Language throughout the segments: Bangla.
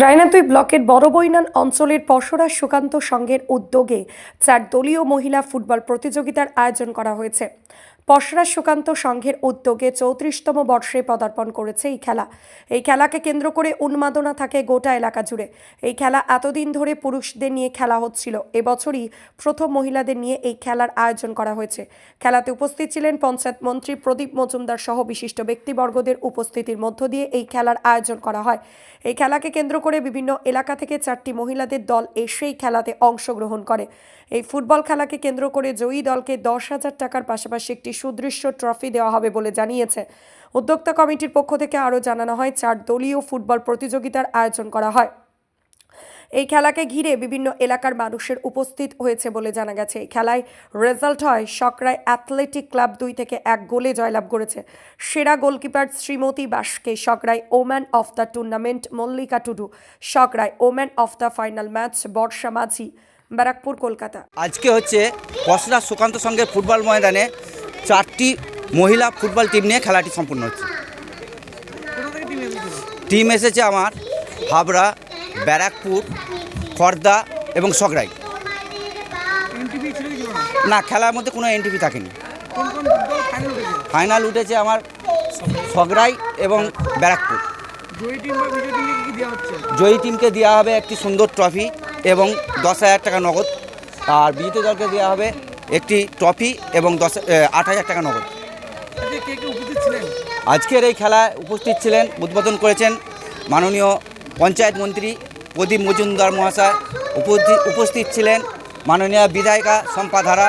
রায়নাতুই ব্লকের বড়বৈনান অঞ্চলের পশরা সুকান্ত সংঘের উদ্যোগে 4 দলীয় মহিলা ফুটবল প্রতিযোগিতার আয়োজন করা হয়েছে। পশরা সুকান্ত সংঘের উদ্যোগে 34তম বর্ষে পদার্পণ করেছে এই খেলাকে কেন্দ্র করে উন্মাদনা থাকে গোটা এলাকা জুড়ে। এই খেলা এতদিন ধরে পুরুষদের নিয়ে খেলা হচ্ছিল, এবছরই প্রথম মহিলাদের নিয়ে এই খেলার আয়োজন করা হয়েছে। খেলাতে উপস্থিত ছিলেন পঞ্চায়েত মন্ত্রী প্রদীপ মজুমদার সহ বিশিষ্ট ব্যক্তিবর্গদের উপস্থিতির মধ্য দিয়ে এই খেলার আয়োজন করা হয়। এই খেলাকে কেন্দ্র করে বিভিন্ন এলাকা থেকে 4টি মহিলাদের দল এসে খেলাতে অংশগ্রহণ করে। এই ফুটবল খেলাকে কেন্দ্র করে জয়ী দলকে 10,000 টাকার পাশাপাশি একটি সুদৃশ্য ট্রফি দেওয়া হবে বলে জানিয়েছে উদ্যোক্তা কমিটির পক্ষ থেকে। আরও জানানো হয়, 4 দলীয় ফুটবল প্রতিযোগিতার আয়োজন করা হয়। এই খেলাকে ঘিরে বিভিন্ন এলাকার মানুষের উপস্থিত হয়েছে বলে জানা গেছে। এই খেলায় রেজাল্ট হয় সকরাই অ্যাথলেটিক ক্লাব 2-1 গোলে জয়লাভ করেছে। সেরা গোলকিপার শ্রীমতী বাসকে, সকরাই woman of the tournament Mallika Tudu, সকরাই woman of the final match Barsha Majhi, Barrackpore, Kolkata. আজকে হচ্ছে পশরা সুকান্ত সংঘের ফুটবল ময়দানে 4টি মহিলা ফুটবল টিম নিয়ে খেলাটি সম্পূর্ণ হচ্ছে। টিম এসেছে আমার হাবড়া, ব্যারাকপুর, খড়দা এবং সকরাই। না, খেলার মধ্যে কোনো এনটিভি থাকেনি। ফাইনাল উঠেছে আমার সকরাই এবং ব্যারাকপুর। জয়ী টিমকে দেওয়া হবে একটি সুন্দর ট্রফি এবং 10,000 টাকা নগদ, আর বিজেতা দলকে দেওয়া হবে একটি ট্রফি এবং 8,000 টাকা নগদ। আজকের এই খেলায় উপস্থিত ছিলেন, উদ্বোধন করেছেন মাননীয় পঞ্চায়েত মন্ত্রী প্রদীপ মজুমদার মহাশয়। উপস্থিত ছিলেন মাননীয় বিধায়িকা শম্পা ধারা।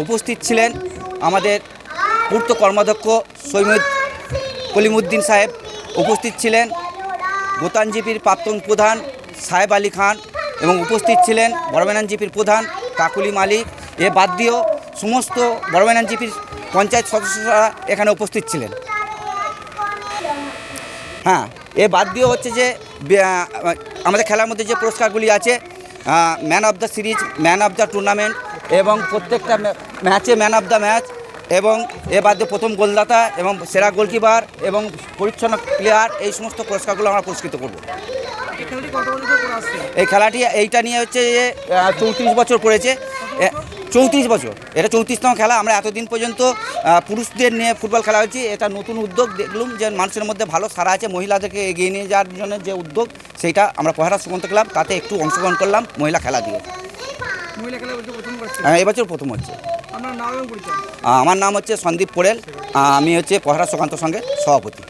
উপস্থিত ছিলেন আমাদের পূর্ত কর্মাধ্যক্ষ সৈয়দ কলিমুদ্দিন সাহেব। উপস্থিত ছিলেন গোতান জিপির প্রাক্তন প্রধান সাহেব আলী খান এবং উপস্থিত ছিলেন বড়বৈনান জিপির প্রধান কাকুলি মালিক। এ বাদ দিয়েও সমস্ত বড়বৈনান জিপির পঞ্চায়েত সদস্যরা এখানে উপস্থিত ছিলেন। হ্যাঁ, এ বাদ দিয়ে হচ্ছে যে আমাদের খেলার মধ্যে যে পুরস্কারগুলি আছে, man of the series, man of the tournament এবং প্রত্যেকটা ম্যাচে ম্যান অফ দ্য ম্যাচ, এবং এ বাদ দিয়ে প্রথম গোলদাতা এবং সেরা গোলকিপার এবং পরিচ্ছন্ন প্লেয়ার, এই সমস্ত পুরস্কারগুলো আমরা পুরস্কৃত করব। এই খেলাটি এইটা নিয়ে হচ্ছে যে 34 বছর পড়েছে। 34 বছর, এটা 34তম খেলা। আমরা এতদিন পর্যন্ত পুরুষদের নিয়ে ফুটবল খেলা হয়েছি। এটা নতুন উদ্যোগ দেখলাম যে মানুষের মধ্যে ভালো সাড়া আছে। মহিলাদেরকে এগিয়ে নিয়ে যাওয়ার জন্য যে উদ্যোগ, সেইটা আমরা পশরা সুকান্ত ক্লাব তাতে একটু অংশগ্রহণ করলাম মহিলা খেলা দিয়ে। হ্যাঁ, এবছর প্রথম হচ্ছে। আমার নাম হচ্ছে সন্দীপ পোড়েল, আমি হচ্ছে পশরা সুকান্ত সংঘের সভাপতি।